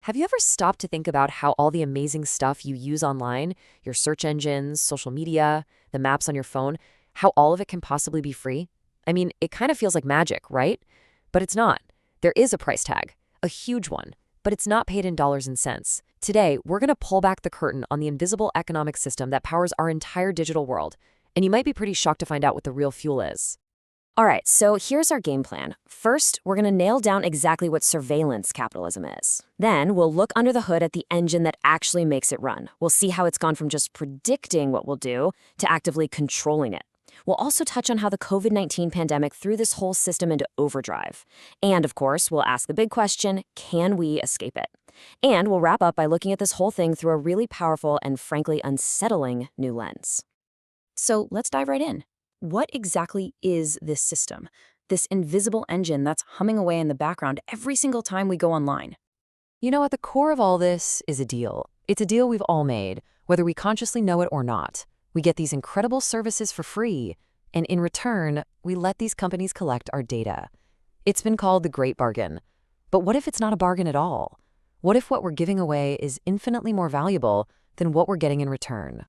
Have you ever stopped to think about how all the amazing stuff you use online, your search engines, social media, the maps on your phone, how all of it can possibly be free? I mean, it kind of feels like magic, right? But it's not. There is a price tag, a huge one, but it's not paid in dollars and cents. Today, we're going to pull back the curtain on the invisible economic system that powers our entire digital world, and you might be pretty shocked to find out what the real fuel is. All right, so here's our game plan. First, we're going to nail down exactly what surveillance capitalism is. Then, we'll look under the hood at the engine that actually makes it run. We'll see how it's gone from just predicting what we'll do to actively controlling it. We'll also touch on how the COVID-19 pandemic threw this whole system into overdrive. And, of course, we'll ask the big question, can we escape it? And we'll wrap up by looking at this whole thing through a really powerful and frankly unsettling new lens. So let's dive right in. What exactly is this system? This invisible engine that's humming away in the background every single time we go online? You know, at the core of all this is a deal. It's a deal we've all made, whether we consciously know it or not. We get these incredible services for free, and in return, we let these companies collect our data. It's been called the Great Bargain. But what if it's not a bargain at all? What if what we're giving away is infinitely more valuable than what we're getting in return?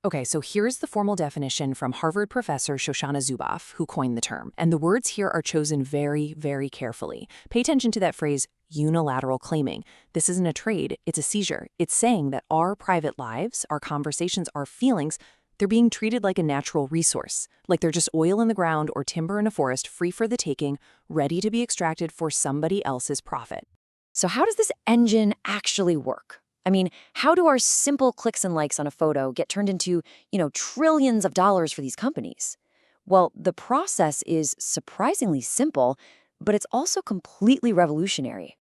Okay, so here's the formal definition from Harvard professor Shoshana Zuboff, who coined the term. And the words here are chosen very, very carefully. Pay attention to that phrase, unilateral claiming. This isn't a trade, it's a seizure. It's saying that our private lives, our conversations, our feelings, they're being treated like a natural resource, like they're just oil in the ground or timber in a forest, free for the taking, ready to be extracted for somebody else's profit. So how does this engine actually work? I mean, how do our simple clicks and likes on a photo get turned into, trillions of dollars for these companies? Well, the process is surprisingly simple, but it's also completely revolutionary.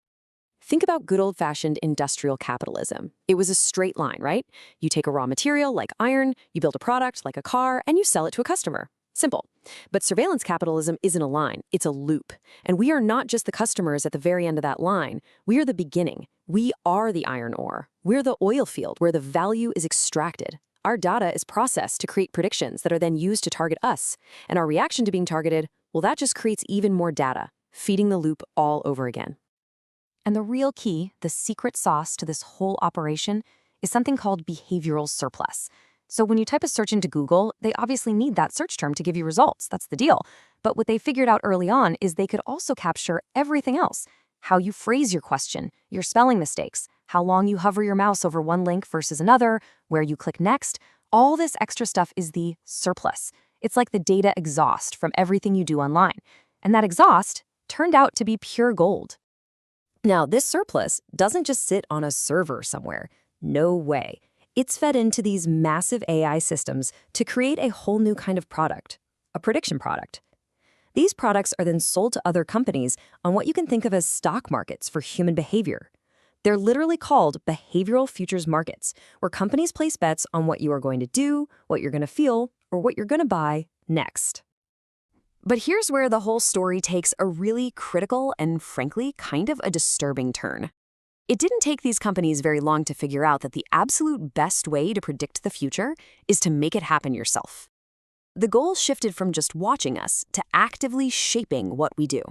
Think about good old-fashioned industrial capitalism. It was a straight line, right? You take a raw material like iron, you build a product like a car, and you sell it to a customer. Simple. But surveillance capitalism isn't a line, it's a loop. And we are not just the customers at the very end of that line. We are the beginning. We are the iron ore. We're the oil field where the value is extracted. Our data is processed to create predictions that are then used to target us. And our reaction to being targeted, well, that just creates even more data, feeding the loop all over again. And the real key, the secret sauce to this whole operation, is something called behavioral surplus. So when you type a search into Google, they obviously need that search term to give you results. That's the deal. But what they figured out early on is they could also capture everything else. How you phrase your question, your spelling mistakes, how long you hover your mouse over one link versus another, where you click next. All this extra stuff is the surplus. It's like the data exhaust from everything you do online. And that exhaust turned out to be pure gold. Now, this surplus doesn't just sit on a server somewhere. No way. It's fed into these massive AI systems to create a whole new kind of product, a prediction product. These products are then sold to other companies on what you can think of as stock markets for human behavior. They're literally called behavioral futures markets, where companies place bets on what you are going to do, what you're going to feel, or what you're going to buy next. But here's where the whole story takes a really critical and, frankly, kind of a disturbing turn. It didn't take these companies very long to figure out that the absolute best way to predict the future is to make it happen yourself. The goal shifted from just watching us to actively shaping what we do.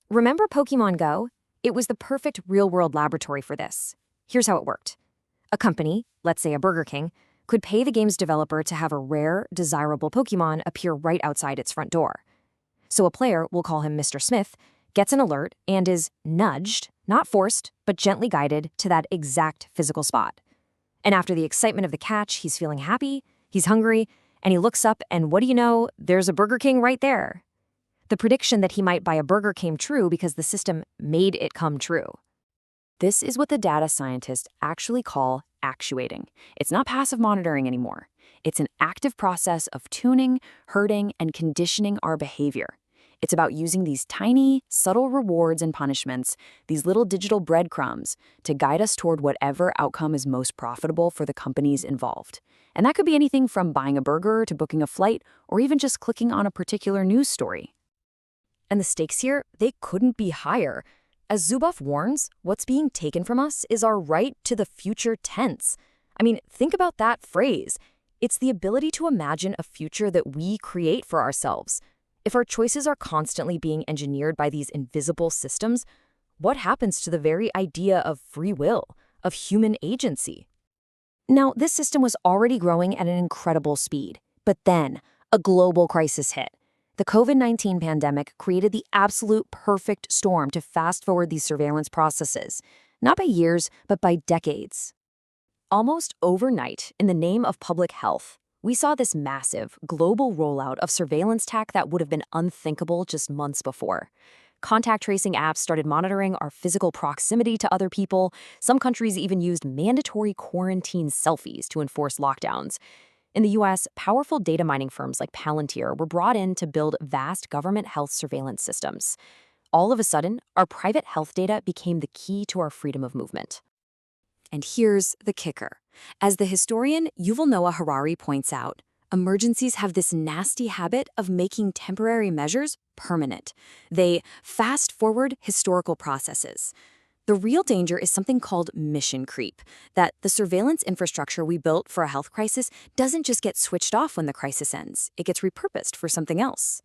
Remember Pokemon Go? It was the perfect real-world laboratory for this. Here's how it worked. A company, let's say a Burger King, could pay the game's developer to have a rare, desirable Pokemon appear right outside its front door. So a player, we'll call him Mr. Smith, gets an alert and is nudged, not forced, but gently guided to that exact physical spot. And after the excitement of the catch, he's feeling happy, he's hungry, and he looks up and what do you know, there's a Burger King right there. The prediction that he might buy a burger came true because the system made it come true. This is what the data scientists actually call actuating. It's not passive monitoring anymore. It's an active process of tuning, herding, and conditioning our behavior. It's about using these tiny, subtle rewards and punishments, these little digital breadcrumbs, to guide us toward whatever outcome is most profitable for the companies involved. And that could be anything from buying a burger to booking a flight, or even just clicking on a particular news story. And the stakes here, they couldn't be higher. As Zuboff warns, what's being taken from us is our right to the future tense. I mean, think about that phrase. It's the ability to imagine a future that we create for ourselves. If our choices are constantly being engineered by these invisible systems, what happens to the very idea of free will, of human agency? Now, this system was already growing at an incredible speed, but then a global crisis hit. The COVID-19 pandemic created the absolute perfect storm to fast-forward these surveillance processes, not by years, but by decades. Almost overnight, in the name of public health, we saw this massive, global rollout of surveillance tech that would have been unthinkable just months before. Contact tracing apps started monitoring our physical proximity to other people. Some countries even used mandatory quarantine selfies to enforce lockdowns. In the US, powerful data mining firms like Palantir were brought in to build vast government health surveillance systems. All of a sudden, our private health data became the key to our freedom of movement. And here's the kicker. As the historian Yuval Noah Harari points out, emergencies have this nasty habit of making temporary measures permanent. They fast-forward historical processes. The real danger is something called mission creep, that the surveillance infrastructure we built for a health crisis doesn't just get switched off when the crisis ends. It gets repurposed for something else.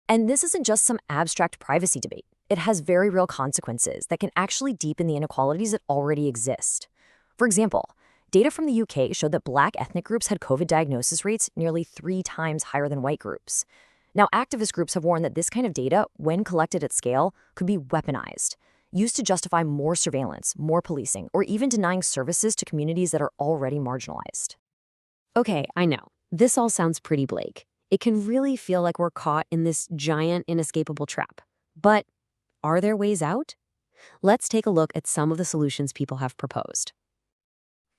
And this isn't just some abstract privacy debate. It has very real consequences that can actually deepen the inequalities that already exist. For example, data from the UK showed that Black ethnic groups had COVID diagnosis rates nearly 3 times higher than white groups. Now, activist groups have warned that this kind of data, when collected at scale, could be weaponized, used to justify more surveillance, more policing, or even denying services to communities that are already marginalized. Okay, I know. This all sounds pretty bleak. It can really feel like we're caught in this giant, inescapable trap. But are there ways out? Let's take a look at some of the solutions people have proposed.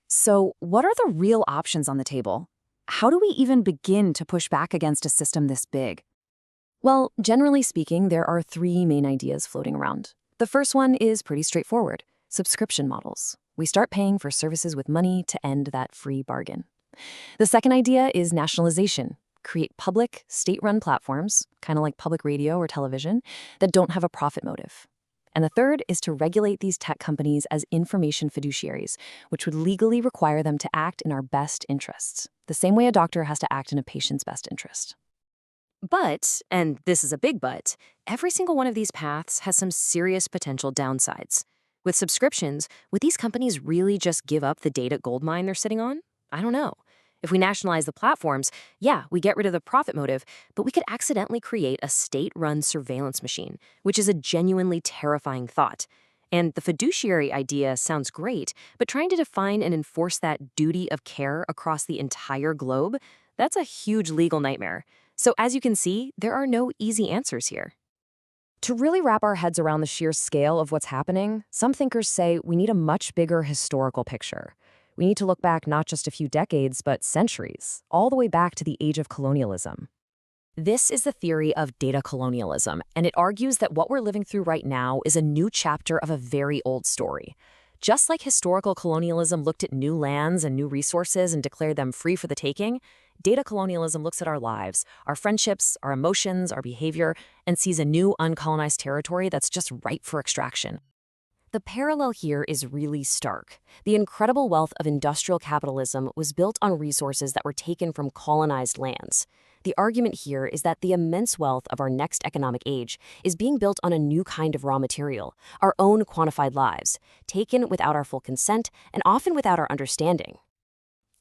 So, what are the real options on the table? How do we even begin to push back against a system this big? Well, generally speaking, there are 3 main ideas floating around. The first one is pretty straightforward: subscription models. We start paying for services with money to end that free bargain. The second idea is nationalization. Create public, state-run platforms, kind of like public radio or television, that don't have a profit motive. And the third is to regulate these tech companies as information fiduciaries, which would legally require them to act in our best interests, the same way a doctor has to act in a patient's best interest. But, and this is a big but, every single one of these paths has some serious potential downsides. With subscriptions, would these companies really just give up the data goldmine they're sitting on? I don't know. If we nationalize the platforms, yeah, we get rid of the profit motive, but we could accidentally create a state-run surveillance machine, which is a genuinely terrifying thought. And the fiduciary idea sounds great, but trying to define and enforce that duty of care across the entire globe, that's a huge legal nightmare. So as you can see, there are no easy answers here. To really wrap our heads around the sheer scale of what's happening, some thinkers say we need a much bigger historical picture. We need to look back not just a few decades, but centuries, all the way back to the age of colonialism. This is the theory of data colonialism, and it argues that what we're living through right now is a new chapter of a very old story. Just like historical colonialism looked at new lands and new resources and declared them free for the taking, data colonialism looks at our lives, our friendships, our emotions, our behavior, and sees a new uncolonized territory that's just ripe for extraction. The parallel here is really stark. The incredible wealth of industrial capitalism was built on resources that were taken from colonized lands. The argument here is that the immense wealth of our next economic age is being built on a new kind of raw material, our own quantified lives, taken without our full consent and often without our understanding.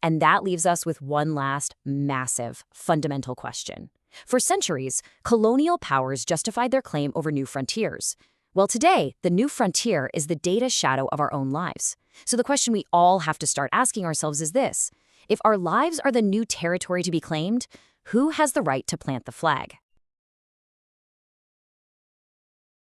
And that leaves us with one last, massive, fundamental question. For centuries, colonial powers justified their claim over new frontiers. Well, today, the new frontier is the data shadow of our own lives. So the question we all have to start asking ourselves is this: if our lives are the new territory to be claimed, who has the right to plant the flag?